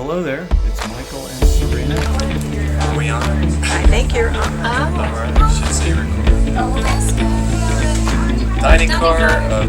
Hello there, it's Michael and Sarina. Are we on? I think you're on. Alright, should say record. Dining car.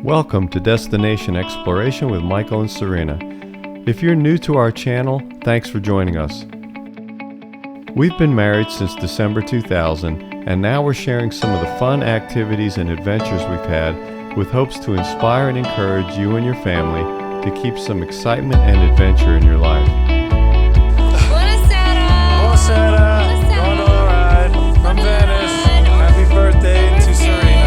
Welcome to Destination Exploration with Michael and Sarina. If you're new to our channel, thanks for joining us. We've been married since December 2000, and now we're sharing some of the fun activities and adventures we've had with hopes to inspire and encourage you and your family to keep some excitement and adventure in your life. Buonasera! Going on a ride from Venice. Happy birthday to Sarina.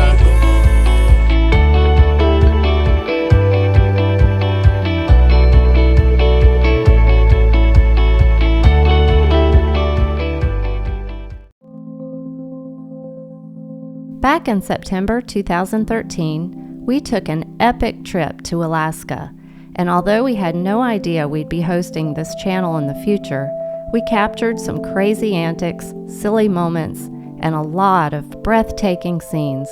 Back in September 2013, we took an epic trip to Alaska, and although we had no idea we'd be hosting this channel in the future, we captured some crazy antics, silly moments, and a lot of breathtaking scenes.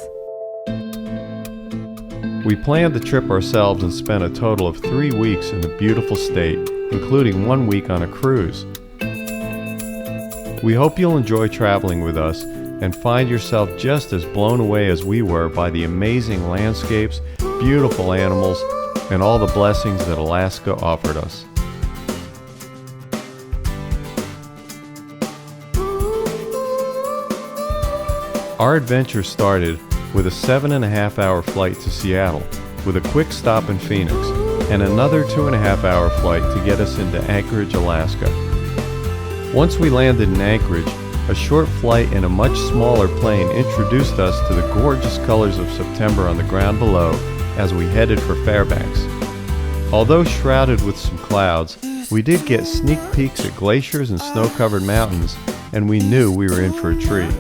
We planned the trip ourselves and spent a total of 3 weeks in the beautiful state, including 1 week on a cruise. We hope you'll enjoy traveling with us and find yourself just as blown away as we were by the amazing landscapes, beautiful animals, and all the blessings that Alaska offered us. Our adventure started with a 7.5-hour flight to Seattle, with a quick stop in Phoenix, and another 2.5-hour flight to get us into Anchorage, Alaska. Once we landed in Anchorage, a short flight in a much smaller plane introduced us to the gorgeous colors of September on the ground below as we headed for Fairbanks. Although shrouded with some clouds, we did get sneak peeks at glaciers and snow-covered mountains, and we knew we were in for a treat.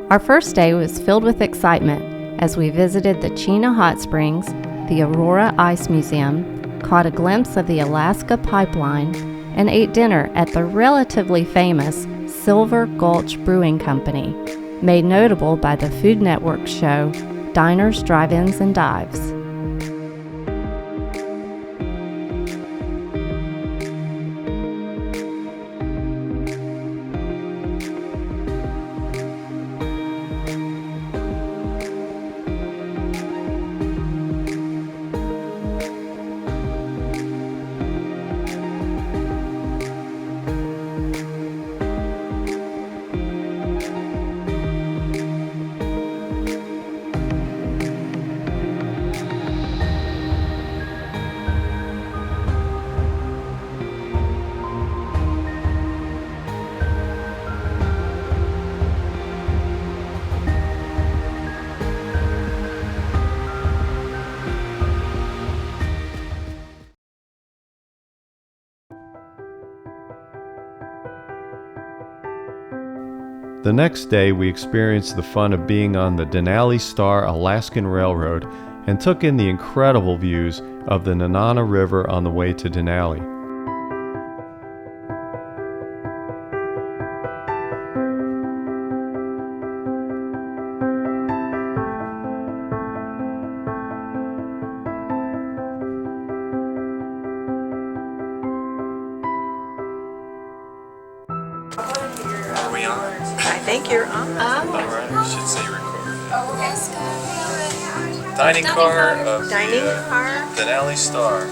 Our first day was filled with excitement as we visited the Chena Hot Springs, the Aurora Ice Museum, caught a glimpse of the Alaska Pipeline, and ate dinner at the relatively famous Silver Gulch Brewing Company, made notable by the Food Network's show Diners, Drive-Ins, and Dives. The next day, we experienced the fun of being on the Denali Star Alaskan Railroad and took in the incredible views of the Nenana River on the way to Denali. Are we on? I think you're on. Alright, should say record. Dining car of Dining the car. Denali Star.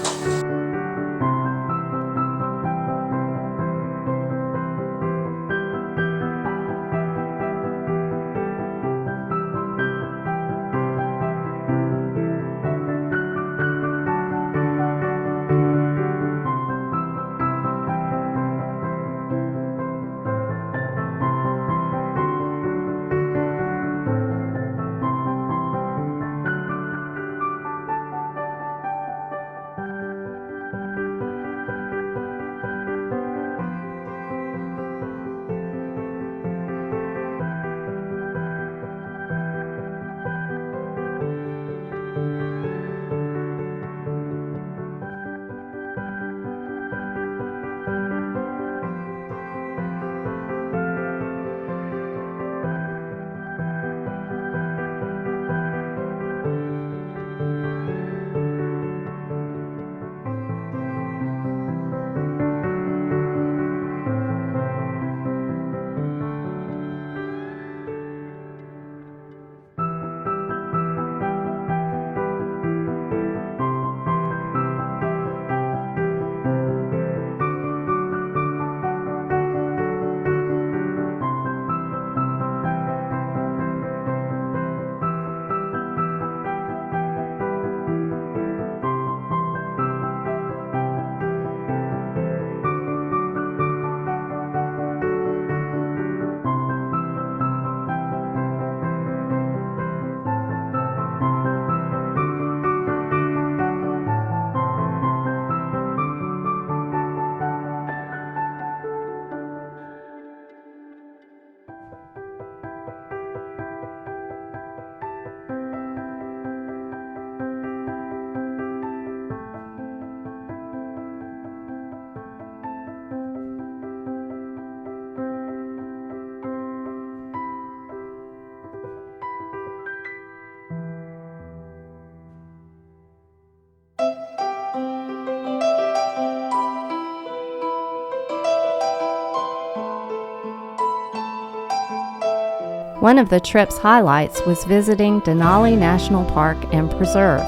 One of the trip's highlights was visiting Denali National Park and Preserve.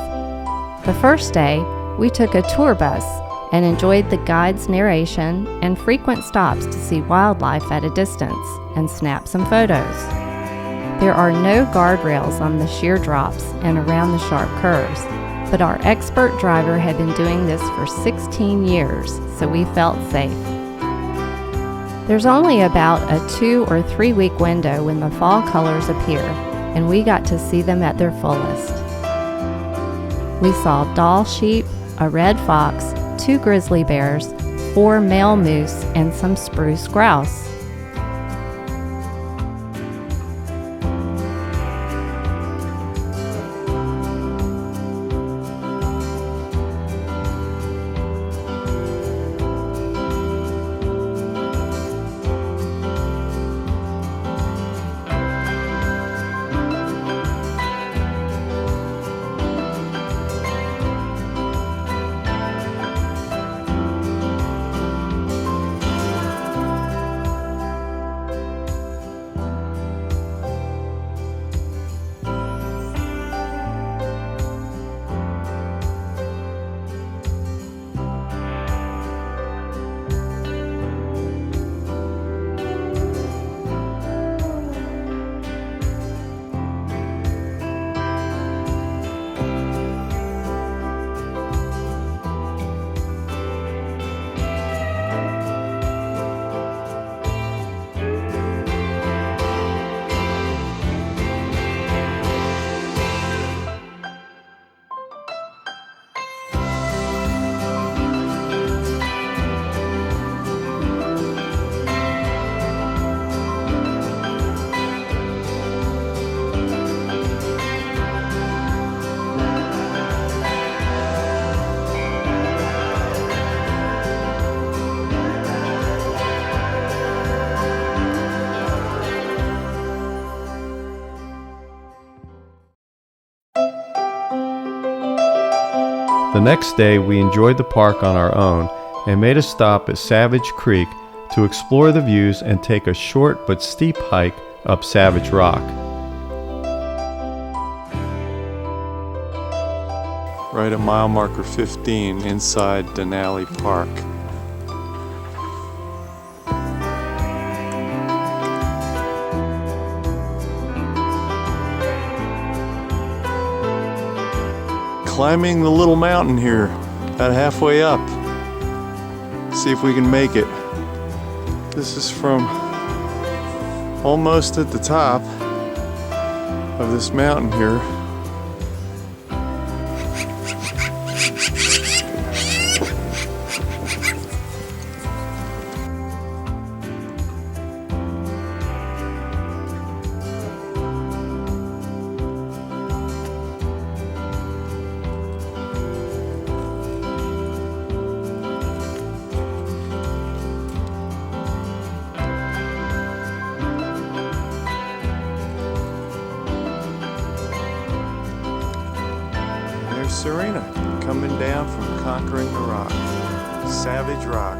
The first day, we took a tour bus and enjoyed the guide's narration and frequent stops to see wildlife at a distance and snap some photos. There are no guardrails on the sheer drops and around the sharp curves, but our expert driver had been doing this for 16 years, so we felt safe. There's only about a 2 or 3 week window when the fall colors appear, and we got to see them at their fullest. We saw doll sheep, a red fox, 2 grizzly bears, 4 male moose, and some spruce grouse. The next day, we enjoyed the park on our own and made a stop at Savage Creek to explore the views and take a short but steep hike up Savage Rock. Right at mile marker 15 inside Denali Park. Climbing the little mountain here, about halfway up. See if we can make it. This is from almost at the top of this mountain here. Sarina, coming down from Conquering the Rock, Savage Rock.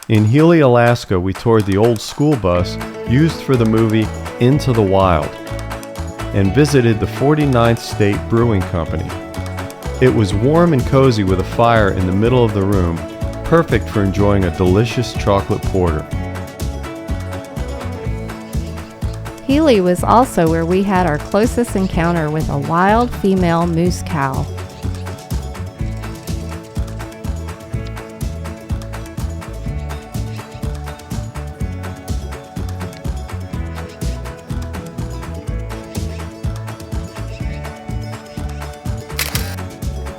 In Healy, Alaska, we toured the old school bus used for the movie Into the Wild and visited the 49th State Brewing Company. It was warm and cozy with a fire in the middle of the room, perfect for enjoying a delicious chocolate porter. Healy was also where we had our closest encounter with a wild female moose cow.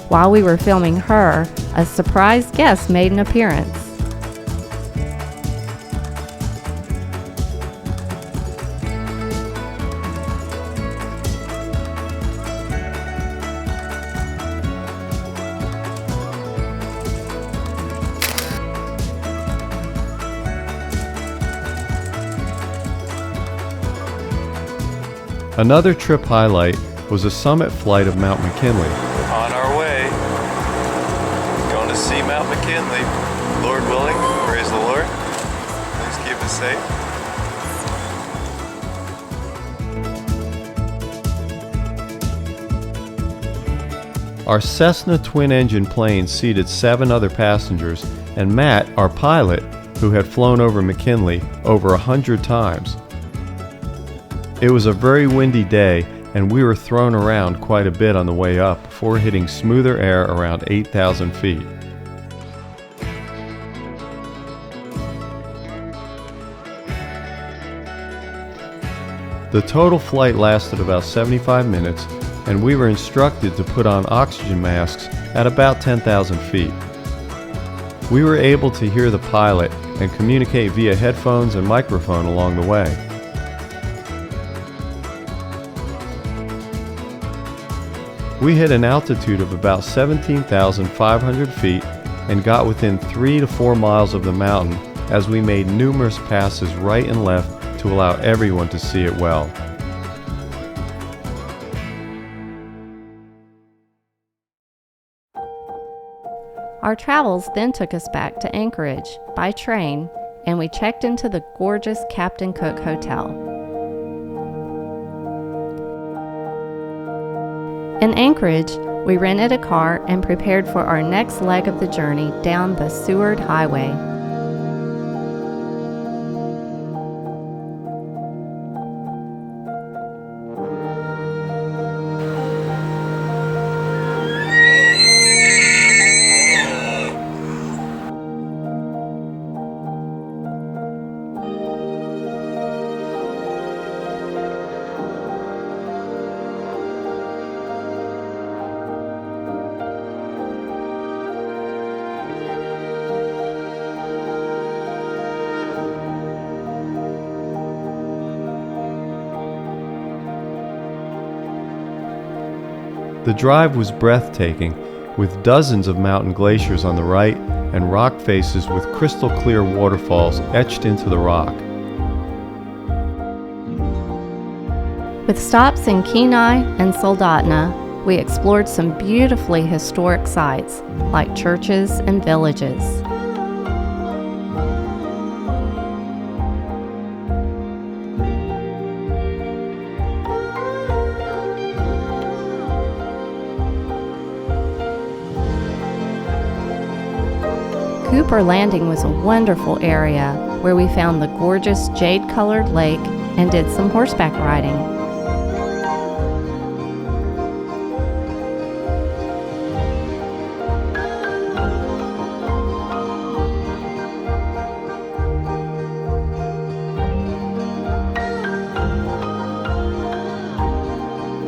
While we were filming her, a surprise guest made an appearance. Another trip highlight was a summit flight of Mount McKinley. On our way. Going to see Mount McKinley. Lord willing, praise the Lord. Please keep us safe. Our Cessna twin-engine plane seated 7 other passengers, and Matt, our pilot, who had flown over McKinley over 100 times. It was a very windy day, and we were thrown around quite a bit on the way up before hitting smoother air around 8,000 feet. The total flight lasted about 75 minutes, and we were instructed to put on oxygen masks at about 10,000 feet. We were able to hear the pilot and communicate via headphones and microphone along the way. We hit an altitude of about 17,500 feet and got within 3 to 4 miles of the mountain as we made numerous passes right and left to allow everyone to see it well. Our travels then took us back to Anchorage by train, and we checked into the gorgeous Captain Cook Hotel. In Anchorage, we rented a car and prepared for our next leg of the journey down the Seward Highway. The drive was breathtaking, with dozens of mountain glaciers on the right and rock faces with crystal clear waterfalls etched into the rock. With stops in Kenai and Soldotna, we explored some beautifully historic sites like churches and villages. Cooper Landing was a wonderful area where we found the gorgeous jade-colored lake and did some horseback riding.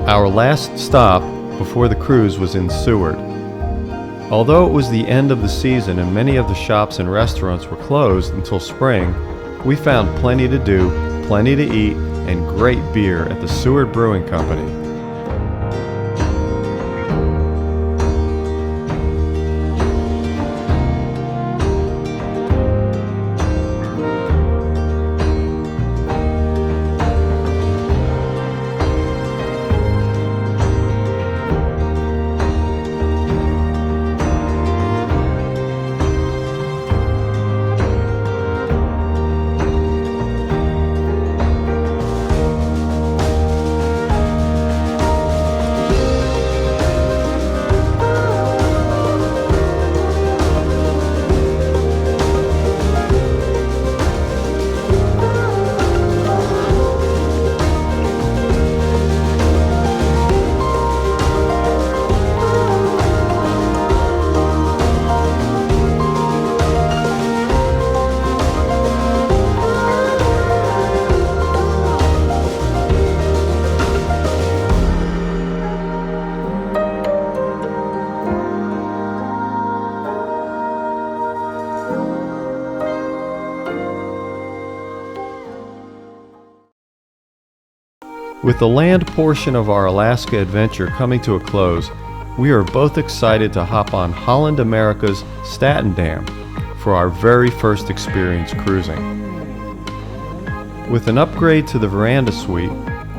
Our last stop before the cruise was in Seward. Although it was the end of the season and many of the shops and restaurants were closed until spring, we found plenty to do, plenty to eat, and great beer at the Seward Brewing Company. With the land portion of our Alaska adventure coming to a close, we are both excited to hop on Holland America's Staten Dam for our very first experience cruising. With an upgrade to the veranda suite,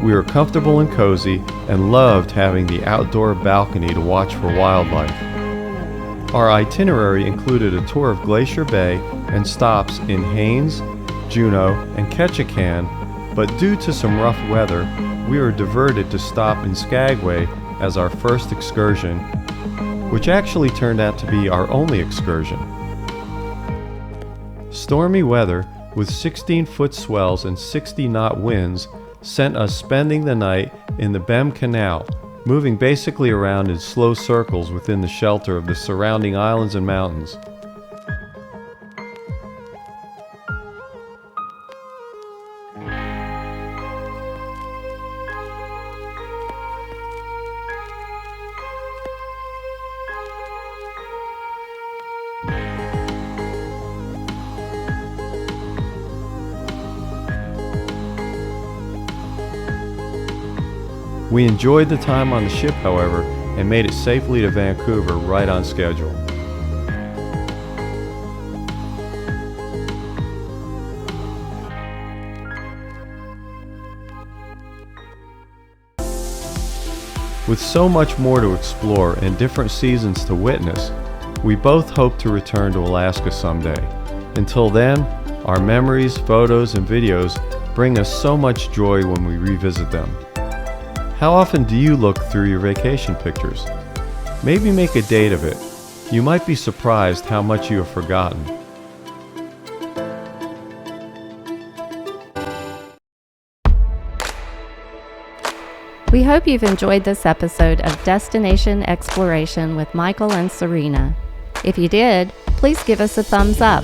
we were comfortable and cozy and loved having the outdoor balcony to watch for wildlife. Our itinerary included a tour of Glacier Bay and stops in Haines, Juneau, and Ketchikan, but due to some rough weather, we were diverted to stop in Skagway as our first excursion, which actually turned out to be our only excursion. Stormy weather with 16-foot swells and 60-knot winds sent us spending the night in the Bem Canal, moving basically around in slow circles within the shelter of the surrounding islands and mountains. We enjoyed the time on the ship, however, and made it safely to Vancouver right on schedule. With so much more to explore and different seasons to witness, we both hope to return to Alaska someday. Until then, our memories, photos, and videos bring us so much joy when we revisit them. How often do you look through your vacation pictures? Maybe make a date of it. You might be surprised how much you have forgotten. We hope you've enjoyed this episode of Destination Exploration with Michael and Sarina. If you did, please give us a thumbs up.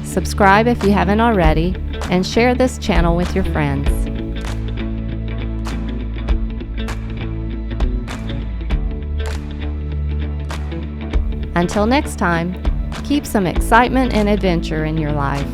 Subscribe if you haven't already, and share this channel with your friends. Until next time, keep some excitement and adventure in your life.